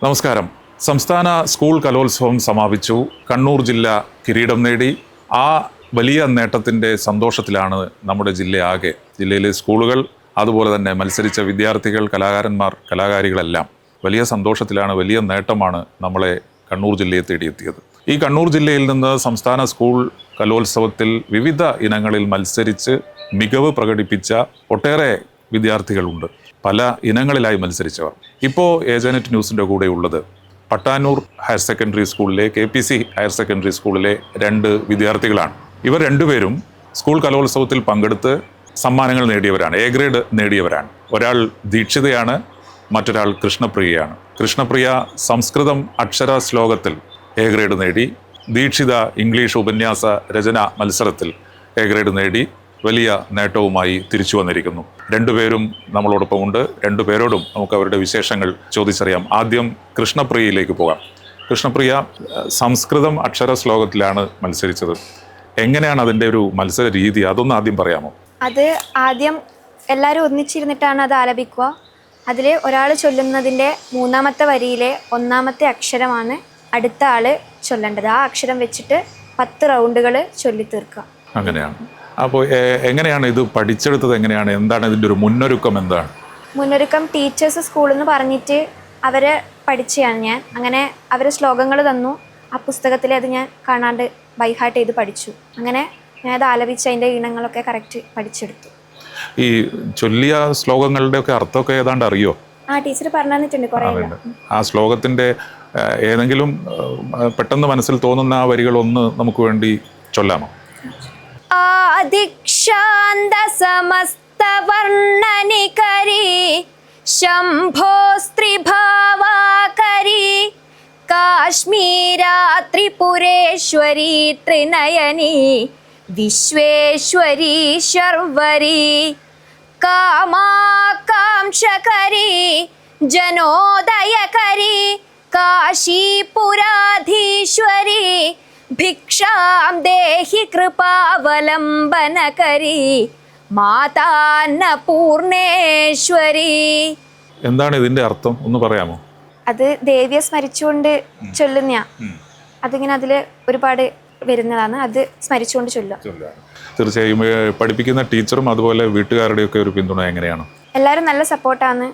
നമസ്കാരം. സംസ്ഥാന സ്കൂൾ കലോത്സവം സമാപിച്ചു. കണ്ണൂർ ജില്ല കിരീടം നേടി. ആ വലിയ നേട്ടത്തിൻ്റെ സന്തോഷത്തിലാണ് നമ്മുടെ ജില്ലയാകെ. ജില്ലയിലെ സ്കൂളുകൾ, അതുപോലെ തന്നെ മത്സരിച്ച വിദ്യാർത്ഥികൾ, കലാകാരന്മാർ, കലാകാരികളെല്ലാം വലിയ സന്തോഷത്തിലാണ്. വലിയ നേട്ടമാണ് നമ്മളെ കണ്ണൂർ ജില്ലയെ തേടിയെത്തിയത്. ഈ കണ്ണൂർ ജില്ലയിൽ നിന്ന് സംസ്ഥാന സ്കൂൾ കലോത്സവത്തിൽ വിവിധ ഇനങ്ങളിൽ മത്സരിച്ച് മികവ് പ്രകടിപ്പിച്ച ഒട്ടേറെ വിദ്യാർത്ഥികളുണ്ട്. പല ഇനങ്ങളിലായി മത്സരിച്ചവർ. ഇപ്പോൾ ഏജാനെറ്റ് ന്യൂസിൻ്റെ കൂടെ ഉള്ളത് പട്ടാന്നൂർ ഹയർ സെക്കൻഡറി സ്കൂളിലെ KPC ഹയർ സെക്കൻഡറി സ്കൂളിലെ 2 വിദ്യാർത്ഥികളാണ്. ഇവർ രണ്ടുപേരും സ്കൂൾ കലോത്സവത്തിൽ പങ്കെടുത്ത് സമ്മാനങ്ങൾ നേടിയവരാണ്, A ഗ്രേഡ് നേടിയവരാണ്. ഒരാൾ ദീക്ഷിതയാണ്, മറ്റൊരാൾ കൃഷ്ണപ്രിയയാണ്. കൃഷ്ണപ്രിയ സംസ്കൃതം അക്ഷര ശ്ലോകത്തിൽ A ഗ്രേഡ് നേടി. ദീക്ഷിത ഇംഗ്ലീഷ് ഉപന്യാസ രചന മത്സരത്തിൽ A ഗ്രേഡ് നേടി വലിയ നേട്ടവുമായി തിരിച്ചു വന്നിരിക്കുന്നു. രണ്ടുപേരും നമ്മളോടൊപ്പം ഉണ്ട്. രണ്ടുപേരോടും നമുക്ക് അവരുടെ വിശേഷങ്ങൾ ചോദിച്ചറിയാം. ആദ്യം കൃഷ്ണപ്രിയയിലേക്ക് പോകാം. കൃഷ്ണപ്രിയ സംസ്കൃതം അക്ഷര ശ്ലോകത്തിലാണ് മത്സരിച്ചത്. എങ്ങനെയാണ് അതിൻ്റെ ഒരു മത്സര രീതി? അതൊന്ന് ആദ്യം പറയാമോ? അത് ആദ്യം എല്ലാവരും ഒന്നിച്ചിരുന്നിട്ടാണ് അത് ആലപിക്കുക. അതിൽ ഒരാൾ ചൊല്ലുന്നതിൻ്റെ 3ാമത്തെ വരിയിലെ 1ാമത്തെ അക്ഷരമാണ് അടുത്ത ആൾ ചൊല്ലേണ്ടത്. ആ അക്ഷരം വെച്ചിട്ട് 10 റൗണ്ടുകൾ ചൊല്ലി തീർക്കുക. അങ്ങനെയാണ്. അപ്പോൾ എങ്ങനെയാണ് ഇത് പഠിച്ചെടുത്തത്? എങ്ങനെയാണ്? എന്താണ് ഇതിൻ്റെ ഒരു മുന്നൊരുക്കം? എന്താണ് മുന്നൊരുക്കം? ടീച്ചേഴ്സ് സ്കൂളിൽ നിന്ന് പറഞ്ഞിട്ട് അവരെ പഠിച്ചതാണ് ഞാൻ. അങ്ങനെ അവർ ശ്ലോകങ്ങൾ തന്നു. ആ പുസ്തകത്തിൽ അത് ഞാൻ കാണാണ്ട് ബൈഹാർട്ട് ചെയ്ത് പഠിച്ചു. അങ്ങനെ ഞാൻ അത് ആലപിച്ച് അതിൻ്റെ ഈണങ്ങളൊക്കെ കറക്റ്റ് പഠിച്ചെടുത്തു. ഈ ചൊല്ലിയ ശ്ലോകങ്ങളുടെ ഒക്കെ അർത്ഥമൊക്കെ ഏതാണ്ട് അറിയോ? ആ ടീച്ചർ പറഞ്ഞു തന്നിട്ടുണ്ട് കുറേ. ആ ശ്ലോകത്തിൻ്റെ ഏതെങ്കിലും പെട്ടെന്ന് മനസ്സിൽ തോന്നുന്ന ആ വരികളൊന്ന് നമുക്ക് വേണ്ടി ചൊല്ലാമോ? ആദിക്ഷാന്ത സമസ്ത വർണ്ണനികരി ശംഭോ സ്ത്രീഭാവാകരി കാശ്മീരാ ത്രിപുരേശ്വരി ത്രിനയനി വിശ്വേശ്വരി ശർവരി കാമാകാംക്ഷകരി ജനോദയകരി കാശീപുരാധീശ്വരി ഭിക്ഷാം ദേഹി കൃപാവലംബനകരി മാതാന്നപൂർണേശ്വരി. എന്താണ് ഇതിന്റെ അർത്ഥം? ഒന്ന് പറയാമോ? അത് ദേവിയെ സ്മരിച്ചുകൊണ്ട് ചൊല്ലുന്ന, അതിങ്ങനെ അതിൽ ഒരുപാട് വരുന്നതാണ്. അത് സ്മരിച്ചുകൊണ്ട് ചൊല്ലുക. തീർച്ചയായും പഠിപ്പിക്കുന്ന ടീച്ചറും അതുപോലെ വീട്ടുകാരുടെയൊക്കെ ഒരു പിന്തുണ എങ്ങനെയാണ്? എല്ലാവരും നല്ല സപ്പോർട്ടാണ്.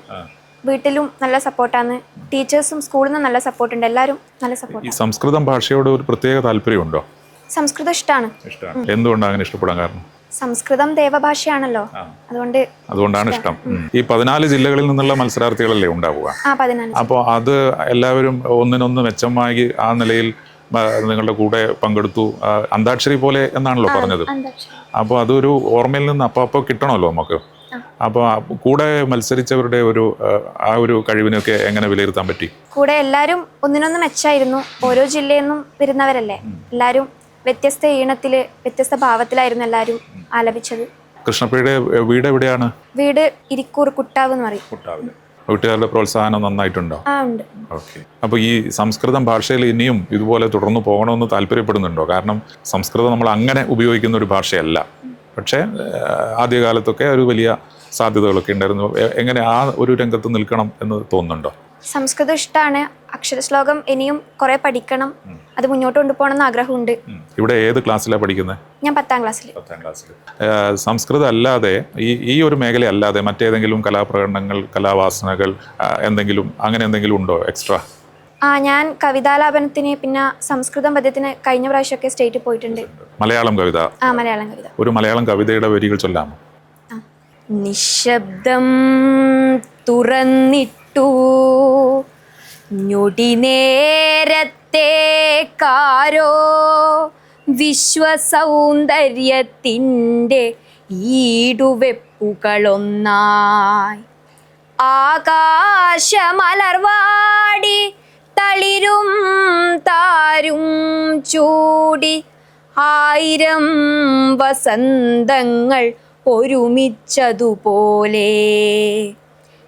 വീട്ടിലും നല്ല സപ്പോർട്ടാണ്. ടീച്ചേഴ്സും സ്കൂളിൽ നിന്ന് നല്ല സപ്പോർട്ടുണ്ട്. എല്ലാവരും നല്ല സപ്പോർട്ട്. ഈ സംസ്കൃതം ഭാഷയോട് ഒരു പ്രത്യേക താല്പര്യമുണ്ടോ? സംസ്കൃതം ഇഷ്ടമാണ്. എന്തുകൊണ്ടാണ് അങ്ങനെ ഇഷ്ടപ്പെടാൻ കാരണം? സംസ്കൃതം ദേവഭാഷയാണല്ലോ, അതുകൊണ്ടാണ് ഇഷ്ടം. ഈ 14 ജില്ലകളിൽ നിന്നുള്ള മത്സരാർത്ഥികളല്ലേ ഉണ്ടാവുക? അപ്പോൾ അത് എല്ലാവരും ഒന്നിനൊന്ന് മെച്ചമായി ആ നിലയിൽ നിങ്ങളുടെ കൂടെ പങ്കെടുത്തു. അന്താക്ഷരി പോലെ എന്നാണല്ലോ പറഞ്ഞത്. അപ്പോൾ അതൊരു ഓർമ്മയിൽ നിന്ന് അപ്പോൾ കിട്ടണമല്ലോ നമുക്ക്. അപ്പോൾ കൂടെ മത്സരിച്ചവരുടെ ആ ഒരു കഴിവിനൊക്കെ എങ്ങനെ വിലയിരുത്താൻ പറ്റി? കൂടെ എല്ലാവരും ഒന്നിനൊന്ന് മെച്ചായിരുന്നു. ഓരോ ജില്ലയിൽ നിന്നും വരുന്നവരല്ലേ. എല്ലാവരും വ്യത്യസ്ത ഈണത്തില് വ്യത്യസ്ത ഭാവത്തിലായിരുന്നു എല്ലാവരും ആലപിച്ചത്. കൃഷ്ണപ്രിയയുടെ വീട് എവിടെയാണ്? വീട് ഇരിക്കൂർ, കുട്ടാവ് എന്ന് പറയും. വീട്ടുകാരുടെ പ്രോത്സാഹനം നന്നായിട്ടുണ്ടോ? ഉണ്ട്. ഓക്കെ. അപ്പോൾ ഈ സംസ്കൃതം ഭാഷയിൽ ഇനിയും ഇതുപോലെ തുടർന്ന് പോകണമെന്ന് താല്പര്യപ്പെടുന്നുണ്ടോ? കാരണം സംസ്കൃതം നമ്മൾ അങ്ങനെ ഉപയോഗിക്കുന്ന ഒരു ഭാഷയല്ല. പക്ഷേ ആദ്യകാലത്തൊക്കെ ഒരു വലിയ സാധ്യതകളൊക്കെ ഉണ്ടായിരുന്നു. എങ്ങനെ ആ ഒരു രംഗത്ത് നിൽക്കണം എന്ന് തോന്നുന്നുണ്ടോ? സംസ്കൃതം ഇഷ്ടമാണ്. അക്ഷരശ്ലോകം ഇനിയും കുറെ പഠിക്കണം. അത് മുന്നോട്ട് കൊണ്ടുപോകണമെന്ന് ആഗ്രഹമുണ്ട്. ഇവിടെ ഏത് ക്ലാസ്സിലാണ് പഠിക്കുന്നത്? ഞാൻ 10ാം ക്ലാസ്സിൽ. സംസ്കൃതം അല്ലാതെ ഈ ഒരു മേഖല അല്ലാതെ മറ്റേതെങ്കിലും കലാപ്രകടനങ്ങൾ, കലാവാസനകൾ അങ്ങനെ എന്തെങ്കിലും ഉണ്ടോ എക്സ്ട്രാ? ഞാൻ കവിതാലാപനത്തിന് പിന്നെ സംസ്കൃതം പദ്യത്തിന് കഴിഞ്ഞ പ്രാവശ്യമൊക്കെ സ്റ്റേറ്റിൽ പോയിട്ടുണ്ട്. മലയാളം കവിത? മലയാളം കവിത. ഒരു മലയാളം കവിതയുടെ വരികൾ ചൊല്ലാമോ? നിശബ്ദം തുറന്നിട്ടു ഞൊടിനേരത്തെ കാരോ വിശ്വസൗന്ദര്യത്തിൻ്റെ ഈടുവെപ്പുകളൊന്നായി ആകാശമലർവാടി തളിരും താരും ചൂടി 1000 വസന്തങ്ങൾ ഒരുമിച്ചതുപോലെ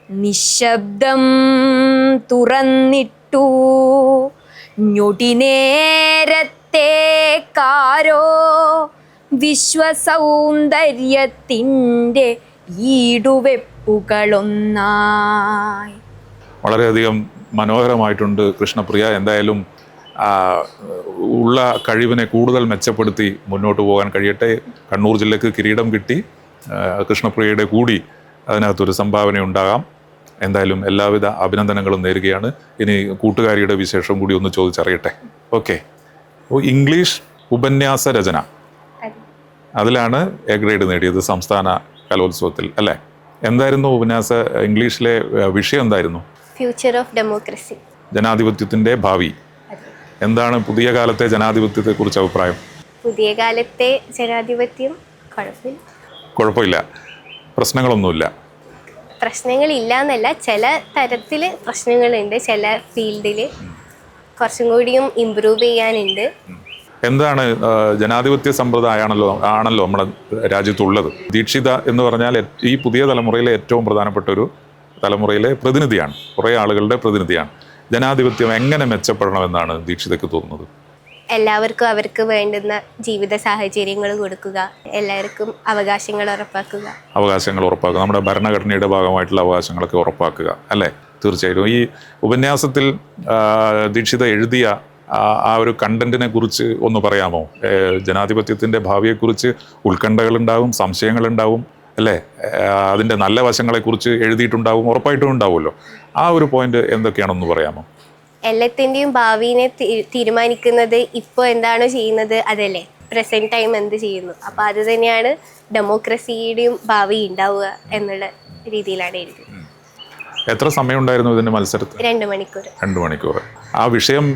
നിശബ്ദം തുറന്നിട്ടു ഞൊടിനേരത്തെ കാരോ വിശ്വസൗന്ദര്യത്തിൻ്റെ ഈടുവെപ്പുകളൊന്നായി. വളരെയധികം മനോഹരമായിട്ടുണ്ട് കൃഷ്ണപ്രിയ. എന്തായാലും ഉള്ള കഴിവിനെ കൂടുതൽ മെച്ചപ്പെടുത്തി മുന്നോട്ട് പോകാൻ കഴിയട്ടെ. കണ്ണൂർ ജില്ലക്ക് കിരീടം കിട്ടി, കൃഷ്ണപ്രിയയുടെ കൂടി അതിനകത്തൊരു സംഭാവന ഉണ്ടാകാം. എന്തായാലും എല്ലാവിധ അഭിനന്ദനങ്ങളും നേരുകയാണ്. ഇനി കൂട്ടുകാരിയുടെ വിശേഷം കൂടി ഒന്ന് ചോദിച്ചറിയട്ടെ. ഓക്കെ, ഇംഗ്ലീഷ് ഉപന്യാസ രചന, അതിലാണ് എ ഗ്രേഡ് നേടിയത് സംസ്ഥാന കലോത്സവത്തിൽ അല്ലേ? എന്തായിരുന്നു ഇംഗ്ലീഷിലെ വിഷയം എന്തായിരുന്നു? ഫ്യൂച്ചർ ഓഫ് ഡെമോക്രസി, ജനാധിപത്യത്തിൻ്റെ ഭാവി. എന്താണ് പുതിയ കാലത്തെ ജനാധിപത്യത്തെക്കുറിച്ച് അഭിപ്രായം? പുതിയ കാലത്തെ ജനാധിപത്യം കുഴപ്പമില്ല, പ്രശ്നങ്ങളൊന്നുമില്ല. പ്രശ്നങ്ങളില്ല എന്നല്ല, ചില തരത്തിൽ പ്രശ്നങ്ങളുണ്ട്, ചില ഫീൽഡിൽ കുറച്ചും കൂടിയും ഇമ്പ്രൂവ് ചെയ്യാനുണ്ട്. എന്താണ് ജനാധിപത്യ സമ്പ്രദായമാണല്ലോ നമ്മുടെ രാജ്യത്തുള്ളത്. ദീക്ഷിത എന്ന് പറഞ്ഞാൽ ഈ പുതിയ തലമുറയിലെ ഏറ്റവും പ്രധാനപ്പെട്ട ഒരു തലമുറയിലെ പ്രതിനിധിയാണ്, കുറേ ആളുകളുടെ പ്രതിനിധിയാണ്. ജനാധിപത്യം എങ്ങനെ മെച്ചപ്പെടണമെന്നാണ് ദീക്ഷിതയ്ക്ക് തോന്നുന്നത്? എല്ലാവർക്കും അവർക്ക് വേണ്ടുന്ന ജീവിത സാഹചര്യങ്ങൾ കൊടുക്കുക, എല്ലാവർക്കും അവകാശങ്ങൾ ഉറപ്പാക്കുക. നമ്മുടെ ഭരണഘടനയുടെ ഭാഗമായിട്ടുള്ള അവകാശങ്ങളൊക്കെ ഉറപ്പാക്കുക അല്ലേ? തീർച്ചയായിട്ടും. ഈ ഉപന്യാസത്തിൽ ദീക്ഷിത എഴുതിയ ആ ഒരു കണ്ടന്റിനെ കുറിച്ച് ഒന്ന് പറയാമോ? ജനാധിപത്യത്തിൻ്റെ ഭാവിയെക്കുറിച്ച് ഉത്കണ്ഠകളുണ്ടാവും, സംശയങ്ങളുണ്ടാവും അല്ലേ? അതിൻ്റെ നല്ല വശങ്ങളെക്കുറിച്ച് എഴുതിയിട്ടുണ്ടാവും, ഉറപ്പായിട്ടും ഉണ്ടാവുമല്ലോ. ആ ഒരു പോയിന്റ് എന്തൊക്കെയാണെന്ന് പറയാമോ? എല്ലാത്തിൻ്റെയും ഭാവിനെ തീരുമാനിക്കുന്നത് ഇപ്പോൾ എന്താണോ ചെയ്യുന്നത് അതല്ലേ, പ്രസൻറ്റ് ടൈം എന്ത് ചെയ്യുന്നു. അപ്പോൾ അത് തന്നെയാണ് ഡെമോക്രസിയുടെയും ഭാവി ഉണ്ടാവുക എന്നുള്ള രീതിയിലാണ് എഴുതിയത്. എത്ര സമയം ഉണ്ടായിരുന്നു ഇതിൻ്റെ മത്സരത്തിൽ? 2 മണിക്കൂർ. 2 മണിക്കൂർ. ആ വിഷയം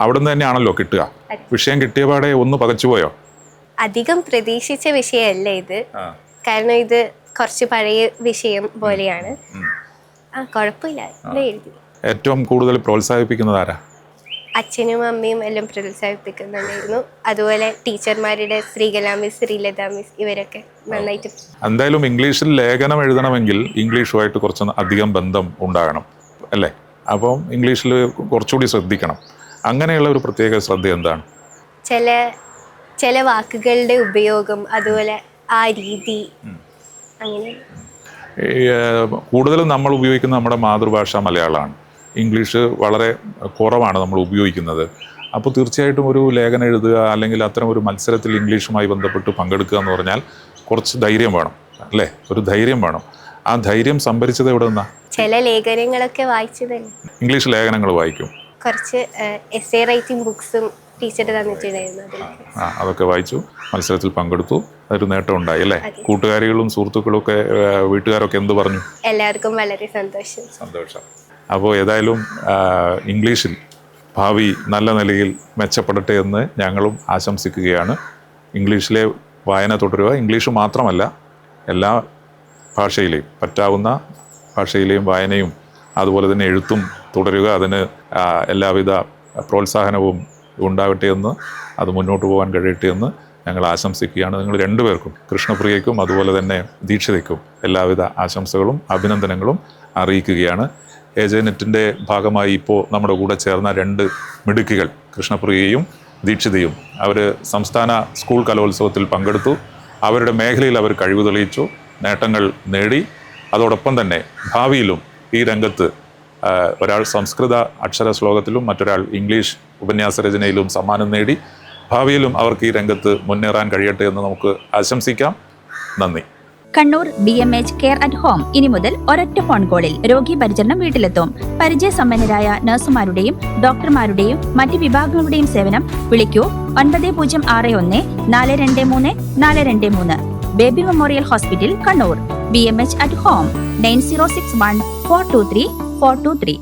അവിടെ നിന്ന് തന്നെയാണല്ലോ കിട്ടുക. വിഷയം കിട്ടിയപാടെ ഒന്ന് പകച്ചുപോയോ? അധികം പ്രതീക്ഷിച്ച വിഷയമല്ല ഇത്, കാരണം ഇത് കുറച്ച് പഴയ വിഷയം പോലെയാണ്. കുഴപ്പമില്ല, എഴുതി. ഏറ്റവും കൂടുതൽ പ്രോത്സാഹിപ്പിക്കുന്നത് ആരാ? അച്ഛനും അമ്മയും എല്ലാം പ്രോത്സാഹിപ്പിക്കുന്നുണ്ടായിരുന്നു. അതുപോലെ ടീച്ചർമാരുടെ ശ്രീകലാ മിസ്, ശ്രീലത മിസ്, ഇവരൊക്കെ നന്നായിട്ട്. എന്തായാലും ഇംഗ്ലീഷിൽ ലേഖനം എഴുതണമെങ്കിൽ ഇംഗ്ലീഷുമായിട്ട് കുറച്ച് അധികം ബന്ധം ഉണ്ടാകണം അല്ലേ? അപ്പം ഇംഗ്ലീഷിൽ കുറച്ചുകൂടി ശ്രദ്ധിക്കണം. അങ്ങനെയുള്ള ഒരു പ്രത്യേക ശ്രദ്ധ എന്താണ്? ചില വാക്കുകളുടെ ഉപയോഗം, അതുപോലെ ആ രീതി, അങ്ങനെ. കൂടുതലും നമ്മൾ ഉപയോഗിക്കുന്ന നമ്മുടെ മാതൃഭാഷ മലയാളമാണ്. ഇംഗ്ലീഷ് വളരെ കുറവാണ് നമ്മൾ ഉപയോഗിക്കുന്നത്. അപ്പോൾ തീർച്ചയായിട്ടും ഒരു ലേഖനം എഴുതുക അല്ലെങ്കിൽ അത്തരം ഒരു മത്സരത്തിൽ ഇംഗ്ലീഷുമായി ബന്ധപ്പെട്ട് പങ്കെടുക്കുക എന്ന് പറഞ്ഞാൽ കുറച്ച് ധൈര്യം വേണം അല്ലേ? ഒരു ധൈര്യം വേണം. ആ ധൈര്യം സംഭരിച്ചത് എവിടെ നിന്നാ? ചില ലേഖനങ്ങളൊക്കെ വായിച്ചതല്ലേ. ഇംഗ്ലീഷ് ലേഖനങ്ങൾ വായിക്കും. കുറച്ച് എസ്സേ റൈറ്റിംഗ് ബുക്സും ടീച്ചർ തന്നിട്ടുണ്ടായിരുന്നു. അതൊക്കെ വായിച്ചു, മത്സരത്തിൽ പങ്കെടുത്തു, അതൊരു നേട്ടം ഉണ്ടായി അല്ലേ? കൂട്ടുകാരികളും സുഹൃത്തുക്കളും ഒക്കെ, വീട്ടുകാരൊക്കെ എന്ത് പറഞ്ഞു? എല്ലാവർക്കും വളരെ സന്തോഷം. അപ്പോൾ ഏതായാലും ഇംഗ്ലീഷിൽ ഭാവി നല്ല നിലയിൽ മെച്ചപ്പെടട്ടെ എന്ന് ഞങ്ങളും ആശംസിക്കുകയാണ്. ഇംഗ്ലീഷിലെ വായന തുടരുക. ഇംഗ്ലീഷ് മാത്രമല്ല, എല്ലാ ഭാഷയിലെയും, പറ്റാവുന്ന ഭാഷയിലെയും വായനയും അതുപോലെ തന്നെ എഴുത്തും തുടരുക. അതിന് എല്ലാവിധ പ്രോത്സാഹനവും ഉണ്ടാകട്ടെ എന്ന്, അത് മുന്നോട്ട് പോകാൻ കഴിയട്ടെ എന്ന് ഞങ്ങൾ ആശംസിക്കുകയാണ്. നിങ്ങൾ രണ്ടുപേർക്കും, കൃഷ്ണപ്രിയയ്ക്കും അതുപോലെ തന്നെ ദീക്ഷിതയ്ക്കും, എല്ലാവിധ ആശംസകളും അഭിനന്ദനങ്ങളും അറിയിക്കുകയാണ്. ഏജനെറ്റിൻ്റെ ഭാഗമായി ഇപ്പോൾ നമ്മുടെ കൂടെ ചേർന്ന 2 മിടുക്കികൾ, കൃഷ്ണപ്രിയയും ദീക്ഷിതയും, അവർ സംസ്ഥാന സ്കൂൾ കലോത്സവത്തിൽ പങ്കെടുത്തു. അവരുടെ മേഖലയിൽ അവർ കഴിവ് തെളിയിച്ചു, നേട്ടങ്ങൾ നേടി. അതോടൊപ്പം തന്നെ ഭാവിയിലും ഈ രംഗത്ത് ഒരാൾ സംസ്കൃത അക്ഷര ശ്ലോകത്തിലും മറ്റൊരാൾ ഇംഗ്ലീഷ് ഉപന്യാസ രചനയിലും സമ്മാനം നേടി. ഭാവിയിലും അവർക്ക് ഈ രംഗത്ത് മുന്നേറാൻ കഴിയട്ടെ എന്ന് നമുക്ക് ആശംസിക്കാം. നന്ദി. Kannur BMH care at home ഇനി മുതൽ ഒരൊറ്റ ഫോൺ കോളിൽ രോഗി പരിചരണം വീട്ടിലെത്തും. പരിചയസമ്പന്നരായ നഴ്സുമാരുടെയും ഡോക്ടർമാരുടെയും മറ്റ് വിഭാഗങ്ങളുടെയും സേവനം വിളിക്കൂ 9061 423 423. Baby memorial hospital, Kannur. BMH at home 9061 423 423.